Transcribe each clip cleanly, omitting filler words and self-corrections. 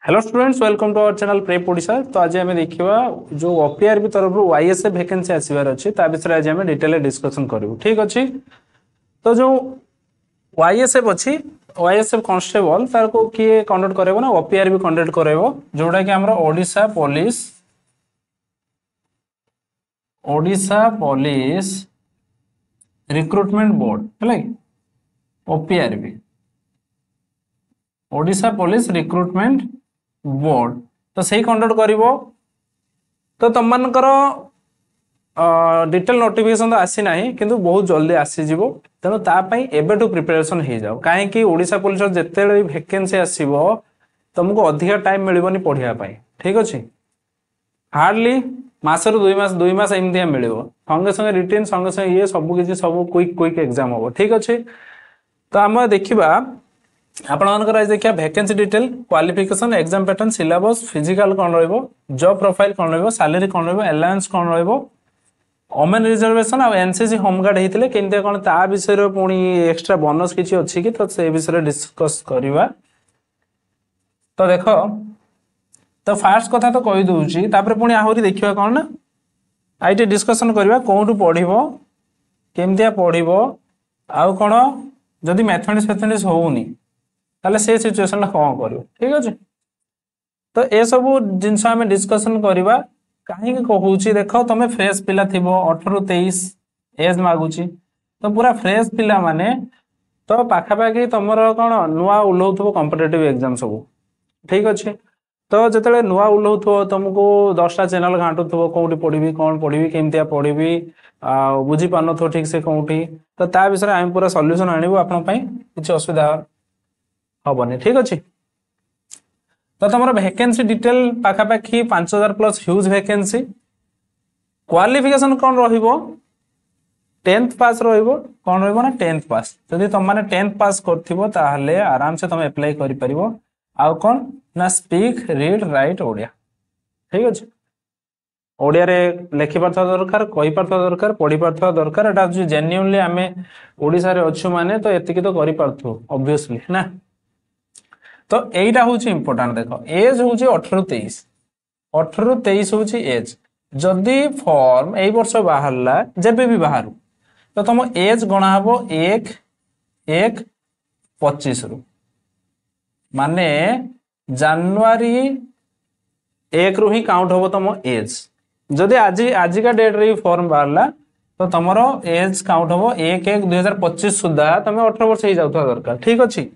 Hello students, welcome to our channel prep Odisha. तो आज आम देखा जो ओपीआरबी तरफ वाईएसएफ वैकेंसी आसबार अच्छी विषय आज आम डिटेल डिस्कसन करूँ। ठीक अच्छे। तो जो वाईएसएफ अच्छी वाईएसएफ कांस्टेबल तार को किए कंडक्ट करेबो ना ओपीआरबी कंडक्ट करेबो, जोटा कि हमर ओडिशा पुलिस रिक्रुटमेंट बोर्ड है ओपीआरबी ओडिशा पुलिस रिक्रुटमेंट बोर्ड। तो सही कंडक्ट करिवो। तो तुम मानकर डिटेल नोटिफिकेशन तो आसी ना किंतु बहुत जल्दी आसीजिवो। तेणु तापाई एबेठू प्रिपरेशन हो जाओ, कहीं ओडिशा पुलिस जिते वैकेंसी आसीबो तुमको अधिक टाइम मिलबनी पढ़िया पाई। ठीक अच्छे। हार्डली मासरु 2 मास एमती मिल संगे संगे रिटेन संगे संगे ये सब किसी सब क्विक एग्जाम हम। ठीक अच्छे। तो आम देखा आपंकर आज देखिए vacancy detail, qualification, exam pattern, syllabus, physical कौन रहिबो, जॉब प्रोफाइल कौन रहिबो, सैलरी कौन रहिबो, अलाउंस कौन रहिबो, ओमेन रिजर्वेशन और एनसीसी होमगार्ड होते केमती कौन ता विषय पुणी एक्स्ट्रा बोनस किसी अच्छी कि तो से विषय डिस्कस करवा। तो देख तो फास्ट कथा तो कही दूची तापर पुणी आहरी देखिए कौन ना आईटी डिस्कशन करवा कौटू पढ़िबो केमतिया पढ़िबो आउ कौन जदि मैथमेटिक्स होउनी ताले से सिचुएशन कौन कर। ठीक अच्छे। तो ये सब जिनस आम डिस्कसन करवा कहीं कहूँ देख तुम फ्रेश पिला थी 18 ରୁ 23 एज मागुच तो पूरा फ्रेश पिला माने तो पाखापाखि तुम कौन नुआ ओह्लौथो कॉम्पिटिटिव एग्जाम सब। ठीक अच्छे। तो जिते नुआ ओह्लौथो तुमको 10टा चैनल घाटुथो कौटी पढ़ी कौन पढ़ी केमतिया पढ़ी बुझी पार नो ठीक से कौटी। तो ता विषय आम पूरा सल्यूशन आणबू आपंपाई किसी असुविधा हेनी। ठीक अच्छे। तो तुम वैकेंसी डिटेल पाखापाखि 5000 प्लस ह्यूज वैकेंसी। क्वालिफिकेशन कौन रहिबो 10th पास रहिबो कौन रहिबो ना 10th पास। जदि तुम माने 10th पास करथिबो ताहले आराम से तुम अप्लाई करि परिबो। आउ कौन ना स्पीक रीड राइट ओडिया। ठीक अच्छे। ओडिया रे लिखि पारथवा दरकार, कहि पारथवा दरकार, पढ़ी पारथवा दरकार। एटा जेन्युइनली आमे ओडिसा रे अछु माने तो एतिकी तो करि पारथु ऑब्वियसली ना। तो यहीटा हूँ इंपोर्टाट। देख एज हूँ 18 ରୁ 23 18 ରୁ 23 हूँ एज। जदि फॉर्म यही वर्ष बाहरला जेबे भी बाहर तो तुम एज गणा हम 1/1/25 रु माने जनवरी 1 रु ही काउंट हम तुम एज। जदि आजिका डेट रे फॉर्म बाहरला तो तुम एज काउंट हम 1/1/2025 सुधा तुम 18 वर्ष हो जाता दरकार। ठीक अच्छे।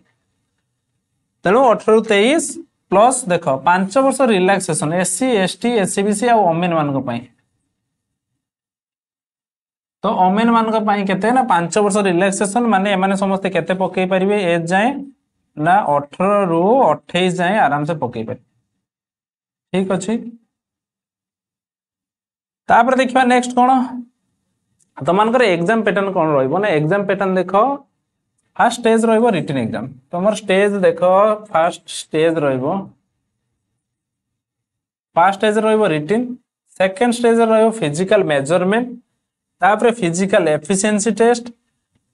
तेणु 18 ରୁ 23 प्लस देख 5 वर्ष रिलैक्सेशन एससी एसटी एससीबीसी और ओमेन मान। तो ओमेन मान केते ना 5 वर्ष रिलैक्सेशन माने एमाने समस्ते केते पकई पारिबे एज जाए ना 18 ରୁ 28 जाए आराम से पकई पारे। ठीक अच्छे। तापर देखिबा नेक्स्ट कौन तो मानकर एग्जाम पैटर्न कौन रहिबो ना। एग्जाम पैटर्न देख फर्स्ट स्टेज रहिबो रिटन एग्जाम। तुम स्टेज देख फर्स्ट स्टेज रहिबो फर्स्ट स्टेज रहिबो रिटन, सेकंड स्टेज रहिबो फिजिकल मेजरमेंट, तापर फिजिकल एफिशिएंसी टेस्ट,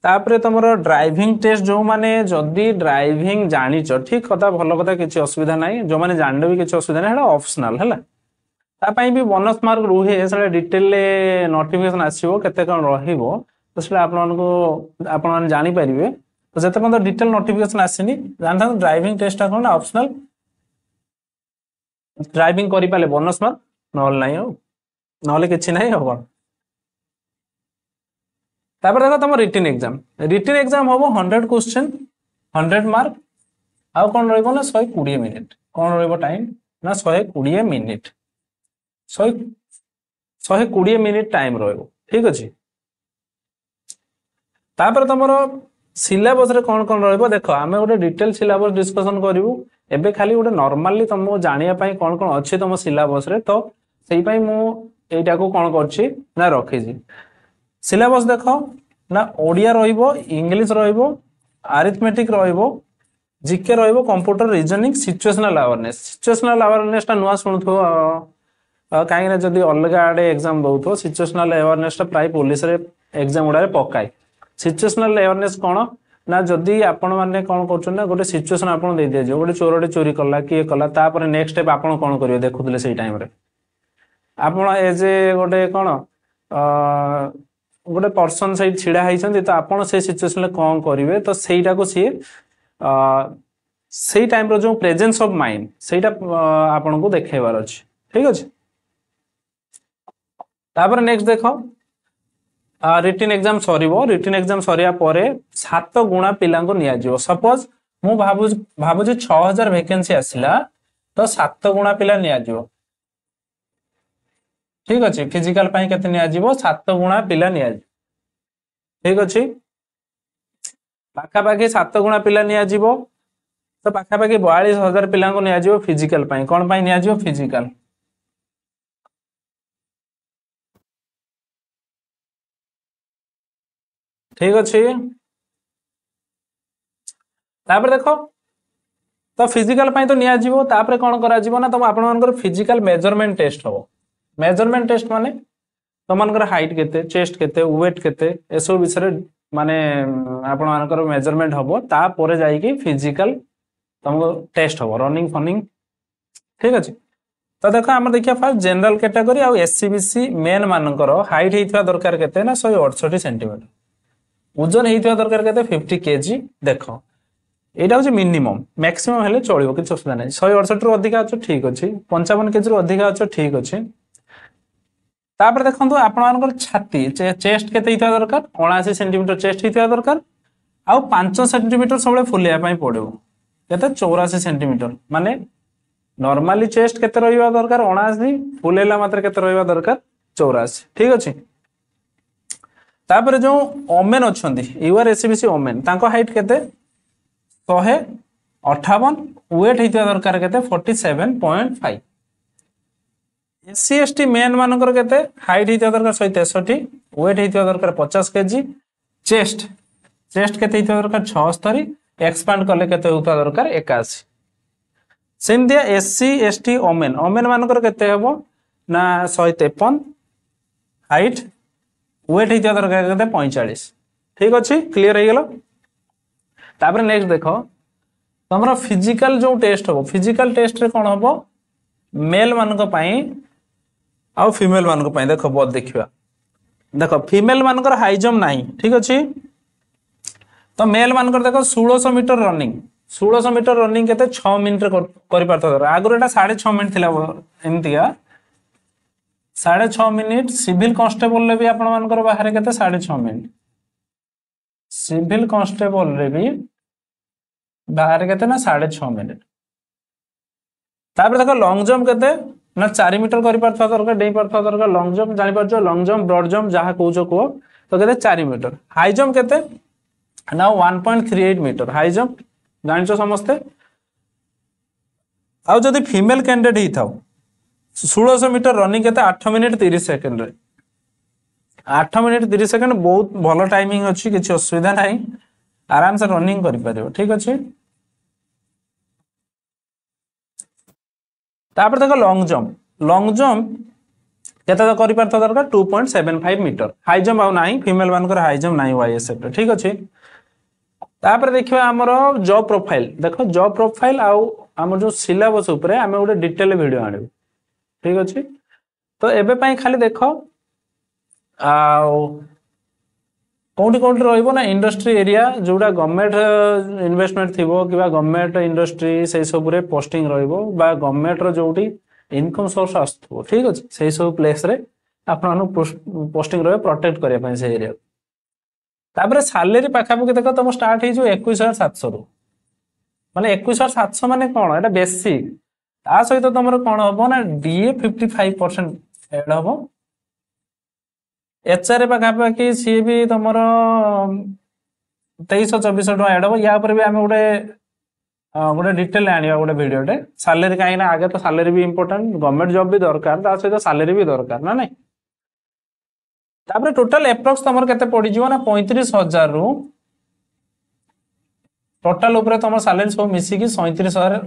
तापर तुमरो ड्राइविंग टेस्ट। जो माने जदी ड्राइविंग जानिच ठीक कथा भलो कथा किछि असुविधा नाही, जो माने जानले भी किछि असुविधा नाही, एटा ऑप्शनल हैला। ता पई भी बोनस मार्क रुहे सेटा डिटेल नोटिफिकेशन आसीबो केते कोन रहिबो तो सेटा आपन जानि परिबे। तो जते पन डिटेल नोटिफिकेशन आसीनी जानता ड्राइविंग टेस्ट कौन ऑप्शनल। ड्राइविंग करि पाले बोनस मार्क नहल नाही हो नहले किछि नाही हो। तापर देखो तुम रिटन एग्जाम होबो 100 क्वेश्चन 100 मार्क। आउ कौन रहिबो ना 120 मिनिट। कौन रहिबो टाइम ना 120 मिनिट 120 मिनिट टाइम रहिबो। ठीक अछि। तापर तुमरो सिलेबस रे कौन कौन रहिबो देख आमे गोटे डिटेल सिलेबस डिस्कशन करिवु। एबे खाली गोटे नॉर्मली तुमको जानिया पई कौन कौन अच्छे तुम सिलेबस रे। तो सेही पई मु एटा को कौन करछि ना रखि छी। सिलेबस देख ना ओडिया रहिबो, इंग्लिश रहिबो, अरिथमेटिक रहिबो, जीके रहिबो, कंप्यूटर रीजनिंग, सिचुएशनल अवेयरनेस ता नुआ सुनथो कहीं ना जदि अलग आड़े एग्जाम दउथो सिचुएशनल अवेयरनेस ता प्राय पुलिस रे एग्जाम उडारे पकाई। सिचुएशनल अवेयरनेस कौन ना जदि आपण मैंने कौन कर गोटे सिचुएसन आप दे दिया गोटे चोरटे चोरी कला किए कला तापर नेक्स्ट स्टेप आप कौन करेंगे देखुले से टाइम आपण एज ए गोटे कौन गोटे पर्सन से छिड़ा होती तो आप सिचुएसन कौन करेंगे तो सहीटा को सी से टाइम जो प्रेजेंस ऑफ माइंड सेटा आपन को देखेबार अछि ठीक अछि तापर नेक्स्ट देखो रिटन एग्जाम सरीबो रिटन एग्जाम सरिया परे 7 गुणा पिला को निया जिवो सपोज मु भाबु 6000 वैकेंसी आसिला तो 7 गुणा पिला निया जिवो ठीक अछि फिजिकल पई केते निया जिवो 7 गुणा पिला निया जिवो ठीक अछि पाखा पाखी 7 गुणा पिला निया जिवो तो पाखा पाखी 42000 पिला को निया जिवो फिजिकल पई कोन पई निया जिवो फिजिकल ठीक अच्छे तापर देखो तो फिजिकल पई तो निया जीवो तापर कोन करा जीवो ना तो आपण मानकर फिजिकल मेजरमेंट टेस्ट हो मेजरमेंट टेस्ट माने तो मानकर हाइट केते चेस्ट केते वेट केते एसो विषय माने आपण मानकर मेजरमेंट हबो तापर जाई कि फिजिकल तुमको टेस्ट हबो रनिंग फनिंग ठीक अछि तो देखो हम देखिया फर्स्ट जनरल कैटेगरी आ एससीबीसी मेन मानकर हाइट हेतिवा दरकार केते ना 168 सेंटीमीटर ओजन हेतिवा दरकार केते 50 केजी देखो एटा होची मिनिमम मैक्सिमम हेले चलिबो कि असुविधा नै 168 रु अधिक अछि ठीक अछि 55 केजी रु अधिक अछि ठीक अछि तापर देखंतु आपण मानकर छाती चेस्ट केते हेतिवा दरकार 79 सेंटीमीटर चेस्ट हेतिवा दरकार आ 5 सेंटीमीटर सबले फुलिया पई पड़िबो केते 84 सेंटीमीटर माने नॉर्मली चेस्ट केते रहिबा दरकार 79 फुलेला मात्र केते रहिबा दरकार 84 ठीक अछि तापर जो ओमेन अछंती यूआर एससीबीसी ओमेन तांको हाइट केते 158 वेट हेतिया दरकार केते 47.5 एससी एसटी मेन मानकर केते हाइट हेतिया दरकार 163 वेट हेतिया दरकार 50 केजी चेस्ट केते हेतिया दरकार 76 एक्सपांड करले केते होता दरकार 81 सेमदिया एससी एसटी ओमेन मानकर केते हेबो ना 153 हाइट वेट हेतिया दरकार केते 45 ठीक अछि क्लियर हे गेलो तापर नेक्स्ट देखो तमरा फिजिकल जो टेस्ट हो फिजिकल टेस्ट रे कोन होबो मेल मानक पई आ फीमेल मानक पई देखो बहुत देखिबा देखो फीमेल मानकर हाई जंप नाही ठीक अछि तो मेल मानकर देखो 1600 मीटर रनिंग 1600 मीटर रनिंग केते 6 मिनिट रे करि पारतो आगुर एटा 6.5 मिनिट थिला एमतिया 6.5 मिनिट सिविल कांस्टेबल रे भी आपण मानकर बाहर केते 6.5 मिनिट सिविल कांस्टेबल रे भी बाहर केते ना 6.5 मिनिट तापर देखो लॉन्ग जंप केते ना 4 मीटर करि पारतो दरकार डेई पारतो दरकार लॉन्ग जंप जानि पारछो लॉन्ग जंप ब्रॉड जंप जहा कहउछो को तो केते 4 मीटर हाई जंप केते ना 1.38 मीटर हाई जंप जानिछो समस्ते आ जदी फीमेल कैंडिडेट ही थाओ 1600 मीटर रनिंग केते 8 मिनिट 30 सेकंड रे 8 मिनिट 30 सेकंड बहुत भलो टाइमिंग अछि किछि असुविधा नाही आराम से रनिंग करि परिबो ठीक अछि तापर देखो लॉन्ग जंप केते तो करि परतो दरकार 2.75 मीटर हाई जंप आ नाही फीमेल मानकर हाई जंप नाही वाईएसएफ ठीक अछि तापर देखिबा हमरो जॉब प्रोफाइल देखो जॉब प्रोफाइल आ हमर जो सिलेबस ऊपर हमें गोटे डिटेल वीडियो आनिबो ठीक अछि तो एबे पई खाली देखो आ कोंटी रहइबो ना इंडस्ट्री एरिया जोडा गवर्नमेंट इन्वेस्टमेंट थिबो किबा गवर्नमेंट इंडस्ट्री से सब रे पोस्टिंग रहइबो बा गवर्नमेंट रो जोडी इनकम सोर्स आस्थो ठीक अछि से सब प्लेस रे आपन पोस्टिंग रहए प्रोटेक्ट करिया पई से एरिया तापर सैलरी पाखा पके देखो तुम स्टार्ट हे जो 21700 रु माने 21700 माने कोन एटा बेसिक ता सहित तुमरो कोन होबो ना डीए 55% एड होबो एचआर पाखा पके सी भी तुमरो 2324 टका एड होबो या पर भी हम गोटे डिटेल आनिबा गोटे वीडियोटे सैलरी काई ना आगे तो सैलरी भी इंपोर्टेंट गवर्नमेंट जॉब भी दरकार ता सहित सैलरी भी दरकार ना नहीं तापर टोटल एप्रोक्स तमर केते पड़ी जीवो ना 35000 रु टोटल ऊपर तमर सैलरी सब मिसी की 37000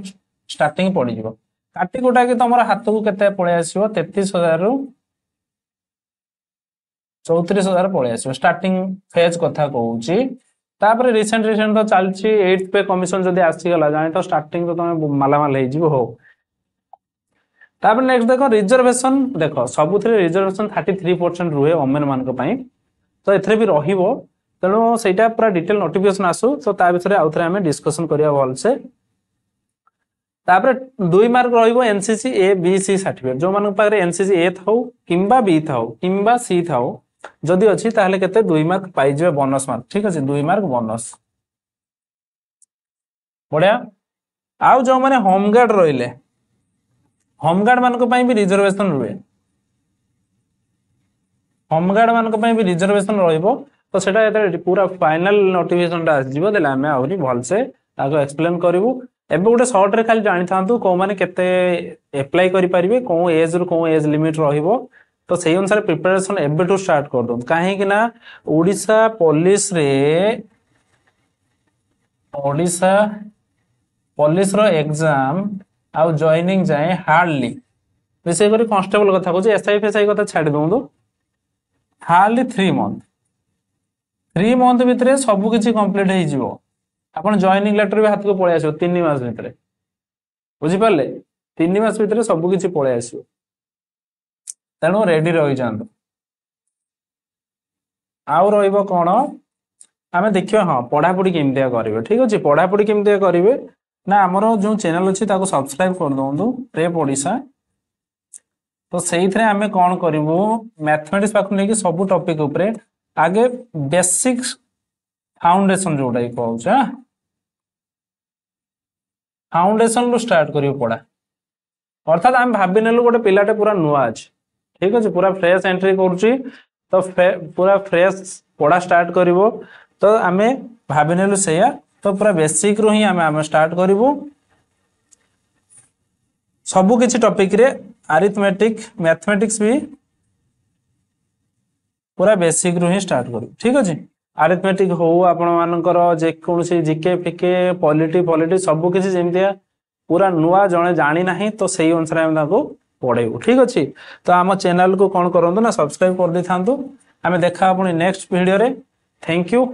स्टार्टिंग पड़ी जीवो काटी कोटा कि तमर हाथ को केते पळे आसीबो 33000 रु 34000 पळे आसीबो स्टार्टिंग फेज कथा कहूची तापर रिसेंट तो चलती 8th पे कमिशन जदि आसीगला जानी तो स्टार्टिंग तो तुम मालामाल हो तापर नेक्स्ट देख रिजर्वेशन देख सबुथ रिजर्वेशन 33% रुहे वोमेन मान तो एथरे भी रहिबो तेणु सेटा पूरा डिटेल नोटिफिकेशन आसू तो ता विषय आउ थे आम डिस्कसन करिया भलसे तापर 2 मार्क रहिबो NCC A B C certificate जो मान पाखरे एनसीसी ए थाउ किंबा बी थाउ किंबा सी थाउ जदि अछि ताहले केते 2 मार्क पाई जेबे बोनस मार्क ठीक अछि 2 मार्क बोनस बढ़िया आउ जो माने होमगार्ड रहिले होमगार्ड मान भी रिजर्वेशन रुए होमगार्ड मान भी रिजर्वेशन रहिबो तो सेटा एते पूरा फाइनल नोटिफिकेशन टा आसीबो देला हमें आउरी भल से ताको एक्सप्लेन करिवु एबे गोटे शॉर्ट रे खाली जानि थांतु को माने केते अप्लाई करि परिबे को एज रु को एज लिमिट रहिबो तो सही अनुसार प्रिपरेशन एबे टू स्टार्ट कर दो काहे कि ना ओडिसा पुलिस रो एग्जाम आउ जॉइनिंग जाए हार्डली विशेष कर कांस्टेबल कथा कहूँ एसआई कथा छाड़ दो हार्डली 3 मंथ भितर सब किसी कंप्लीट हो आप जॉइनिंग लेटर भी हाथ को पलि आस 3 मास भितर बुझिपारे 3 मास भितर सब किसी पलि आस तेणु रेडी रही जातु आउ रन आम देखिए हाँ पढ़ापढ़ी केमती करेंगे ठीक अच्छे पढ़ापढ़ी केमती करेंगे ना आमर जो चैनल अच्छी सब्सक्राइब कर दो प्रेप ओडिशा तो से आम कौन करूँ मैथमेटिक्स पाख नहीं सब टॉपिक उपरे आगे बेसिक फाउंडेशन जोटा कहूँ फाउंडेशन रू स्टार्ट कर पढ़ा अर्थात आम भाभी नेलु गोटे पिलाटे पूरा नुआ अच्छे ठीक अच्छे पूरा फ्रेश एंट्री करुच्ची तो पूरा फ्रेश पढ़ा स्टार्ट करिवो तो आम भाभी नेलु से तो पूरा बेसिक रू ही आम स्टार्ट करूँ सबु किछि टॉपिक रे अरिथमेटिक मैथमेटिक्स भी पूरा बेसिक रू ही स्टार्ट करूँ ठीक अच्छे अरिथमेटिक हो आपण मानकर जेकोसी जिके फिके पॉलिटी सबु किछि जेमतिया पूरा नुआ जने जानी नाही तो सही अनुसार हम ताको पढ़ेबू ठीक अच्छे तो आम चैनल को कौन करूँ ना सब्सक्राइब कर दे था आम देखा अपनी नेक्स्ट वीडियो रे थैंक यू।